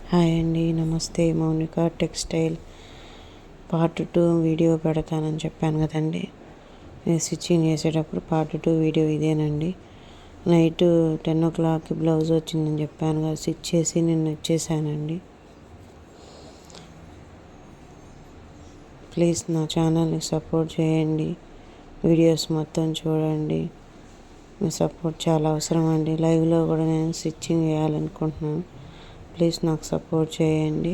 Hi అండి, నమస్తే. Mounika textile part 2 video పెడతానని చెప్పాను కదండి. నేను స్టిచ్చింగ్ చేసేటప్పుడు పార్ట్ 2 వీడియో ఇదేనండి. నైట్ 10 o'clock బ్లౌజ్ వచ్చిందని చెప్పాను కదా, స్టిచ్ చేసి నిన్న ఇచ్చేసానండి. ప్లీజ్ నా ఛానల్ని సపోర్ట్ చేయండి, వీడియోస్ మొత్తం చూడండి. మీ సపోర్ట్ చాలా అవసరం అండి. లైవ్లో కూడా నేను స్టిచ్చింగ్ చేయాలనుకుంటున్నాను. ప్లీజ్ నాకు సపోర్ట్ చేయండి.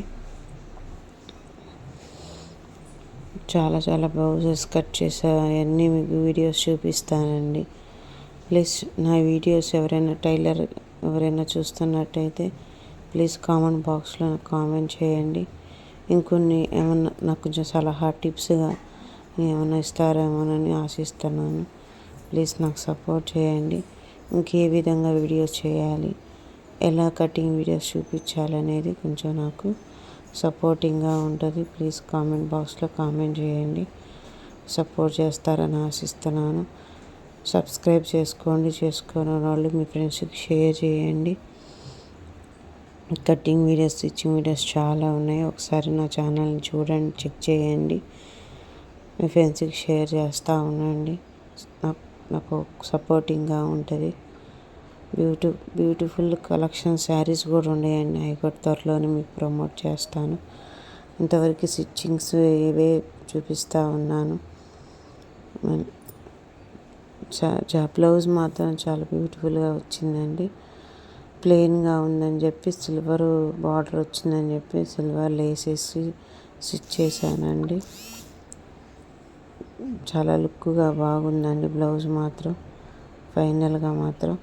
చాలా బ్లౌజెస్ కట్ చేసా, అవన్నీ మీకు వీడియోస్ చూపిస్తానండి. ప్లీజ్ నా వీడియోస్ ఎవరైనా చూస్తున్నట్టయితే ప్లీజ్ కామెంట్ బాక్స్లో నాకు కామెంట్ చేయండి. ఇంకొన్ని ఏమన్నా నాకు కొంచెం సలహా టిప్స్గా ఏమైనా ఇస్తారేమోనని ఆశిస్తున్నాను. ప్లీజ్ నాకు సపోర్ట్ చేయండి. ఇంకే విధంగా వీడియోస్ చేయాలి, ఎలా కటింగ్ వీడియోస్ చూపించాలనేది కొంచెం నాకు సపోర్టింగ్గా ఉంటుంది. ప్లీజ్ కామెంట్ బాక్స్లో కామెంట్ చేయండి. సపోర్ట్ చేస్తారని ఆశిస్తున్నాను. సబ్స్క్రైబ్ చేసుకున్న వాళ్ళు మీ ఫ్రెండ్స్కి షేర్ చేయండి. కటింగ్ వీడియోస్, స్టిచ్చింగ్ వీడియోస్ చాలా ఉన్నాయి. ఒకసారి నా ఛానల్ని చూడండి, చెక్ చేయండి. మీ ఫ్రెండ్స్కి షేర్ చేస్తూ ఉండండి. నాకు సపోర్టింగ్గా ఉంటుంది. బ్యూటిఫుల్ కలెక్షన్ శారీస్ కూడా ఉన్నాయండి. అవి కూడా త్వరలోనే మీకు ప్రమోట్ చేస్తాను. ఇంతవరకు స్టిచ్చింగ్స్ ఇవే చూపిస్తూ ఉన్నాను. బ్లౌజ్ మాత్రం చాలా బ్యూటిఫుల్గా వచ్చిందండి. ప్లెయిన్గా ఉందని చెప్పి సిల్వర్ బార్డర్ వచ్చిందని చెప్పి సిల్వర్ లేసేసి స్టిచ్ చేశానండి. చాలా లుక్గా బాగుందండి బ్లౌజ్ మాత్రం. ఫైనల్గా మాత్రం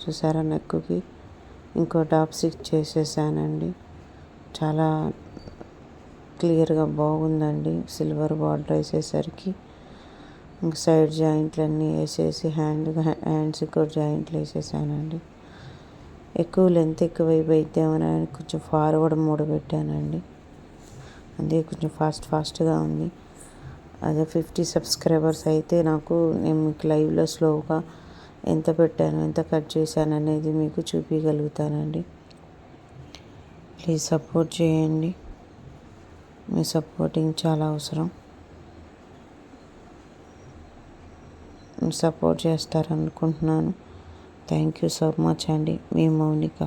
చూసారా, నెక్కి ఇంకో టాప్ స్టిచ్ చేసేసానండి. చాలా క్లియర్గా బాగుందండి. సిల్వర్ బార్డర్ వేసేసరికి ఇంక సైడ్ జాయింట్లన్నీ వేసేసి హ్యాండ్స్కి కూడా జాయింట్లు వేసేసానండి. ఎక్కువ లెంత్ ఎక్కువైపోయిద్దామని కొంచెం ఫార్వర్డ్ మూడు పెట్టానండి. అదే కొంచెం ఫాస్ట్గా ఉంది. అదే 50 సబ్స్క్రైబర్స్ అయితే నేను మీకు లైవ్లో స్లోగా ఎంత పెట్టాను, ఎంత కట్ చేశాను అనేది మీకు చూపించగలుగుతానండి. ప్లీజ్ సపోర్ట్ చేయండి. మీ సపోర్టింగ్ చాలా అవసరం. సపోర్ట్ చేస్తారనుకుంటున్నాను. థ్యాంక్ యూ సో మచ్ అండి. మీ మౌనిక.